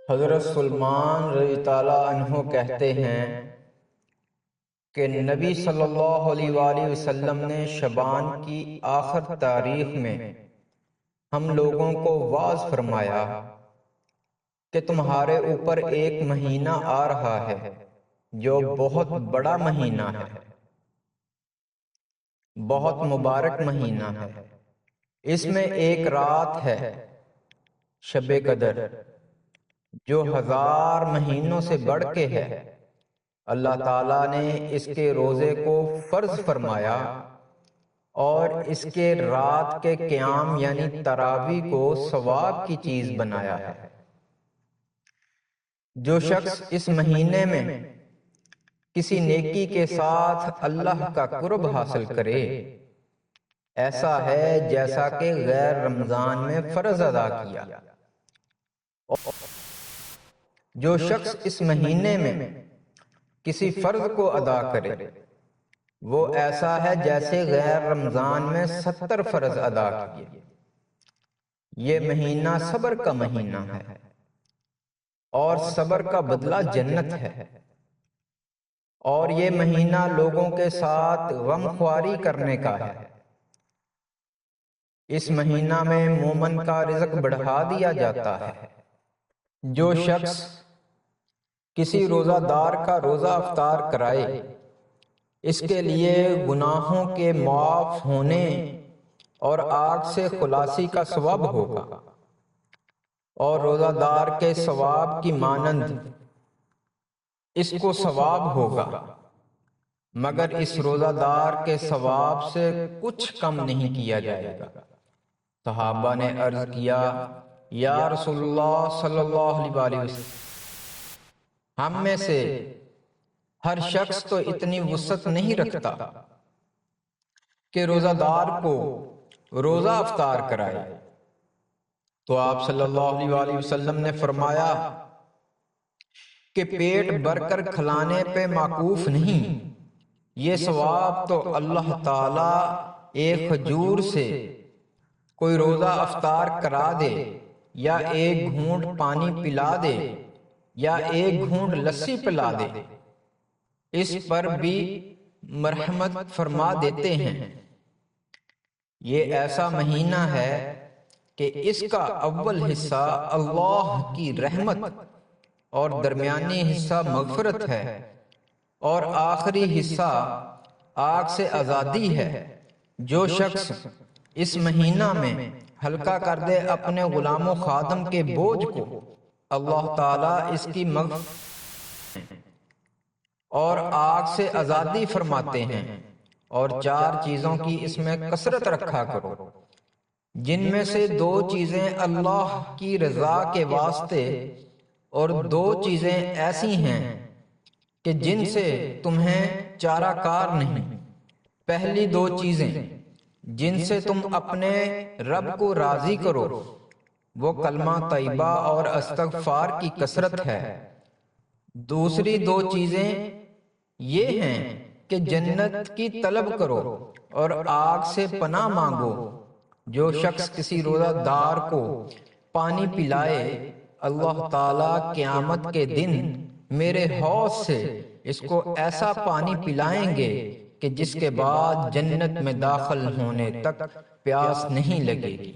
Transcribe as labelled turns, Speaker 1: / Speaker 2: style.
Speaker 1: حضرت سلمان رضی اللہ عنہ کہتے ہیں کہ نبی صلی اللہ علیہ وآلہ وسلم نے شعبان کی آخر تاریخ میں ہم لوگوں کو واعظ فرمایا کہ تمہارے اوپر ایک مہینہ آ رہا ہے جو بہت بڑا مہینہ ہے، بہت مبارک مہینہ ہے۔ اس میں ایک رات ہے شب قدر جو 1000 مہینوں سے بڑھ کے ہے۔ اللہ تعالیٰ نے اس کے روزے کو فرض فرمایا اور اس کے رات کے قیام یعنی تراویح کو ثواب کی چیز بنایا ہے۔ جو شخص اس مہینے میں کسی نیکی کے ساتھ اللہ کا قرب حاصل کرے، ایسا ہے جیسا کہ غیر رمضان میں فرض ادا کیا۔ جو شخص اس مہینے میں کسی فرض کو ادا کرے، وہ ایسا ہے جیسے غیر رمضان میں 70 فرض ادا کیے۔ یہ مہینہ صبر کا مہینہ ہے اور صبر کا بدلہ جنت ہے، اور یہ مہینہ لوگوں کے ساتھ غم خواری کرنے کا ہے۔ اس مہینہ میں مومن کا رزق بڑھا دیا جاتا ہے۔ جو شخص کسی روزہ دار کا روزہ افطار کرائے، اس کے لیے گناہوں کے معاف ہونے اور آگ سے خلاصی کا ثواب ہوگا، اور روزہ دار کے ثواب کی مانند اس کو ثواب ہوگا، مگر اس روزہ دار کے ثواب سے کچھ کم نہیں کیا جائے گا۔ صحابہ نے عرض کیا، یا رسول اللہ صلی اللہ علیہ وسلم، ہم میں سے ہر شخص تو اتنی وسعت نہیں رکھتا کہ روزہ دار کو روزہ افطار کرائے۔ تو آپ صلی اللہ علیہ وسلم نے فرمایا کہ پیٹ بھر کر کھلانے پہ موقوف نہیں، یہ ثواب تو اللہ تعالیٰ ایک کھجور سے کوئی روزہ افطار کرا دے، یا ایک گھونٹ پانی پلا دے، یا ایک گھونٹ لسی پلا دے، اس پر بھی مرحمت فرما دیتے ہیں۔ یہ ایسا مہینہ ہے کہ اس کا اول حصہ اللہ کی رحمت اور درمیانی حصہ مغفرت ہے، اور آخری حصہ آگ سے آزادی ہے۔ جو شخص اس مہینہ میں ہلکا کر دے اپنے غلام و خادم کے بوجھ کو، اللہ تعالیٰ اس کی مغفرت اور آگ سے آزادی فرماتے ہیں۔ اور 4 چیزوں کی اس میں کثرت رکھا کرو، جن میں سے 2 چیزیں اللہ کی رضا کے واسطے اور 2 چیزیں ایسی ہیں کہ جن سے تمہیں چارہ کار نہیں۔ پہلی 2 چیزیں جن سے تم اپنے رب کو راضی کرو، وہ کلمہ طیبہ اور استغفار کی کثرت ہے۔ دوسری 2 چیزیں یہ ہیں کہ جنت کی طلب کرو اور آگ سے پناہ مانگو۔ جو شخص کسی روزہ دار کو پانی پلائے، اللہ تعالیٰ قیامت کے دن میرے حوض سے اس کو ایسا پانی پلائیں گے کہ جس کے بعد جنت میں داخل ہونے تک پیاس نہیں لگے گی۔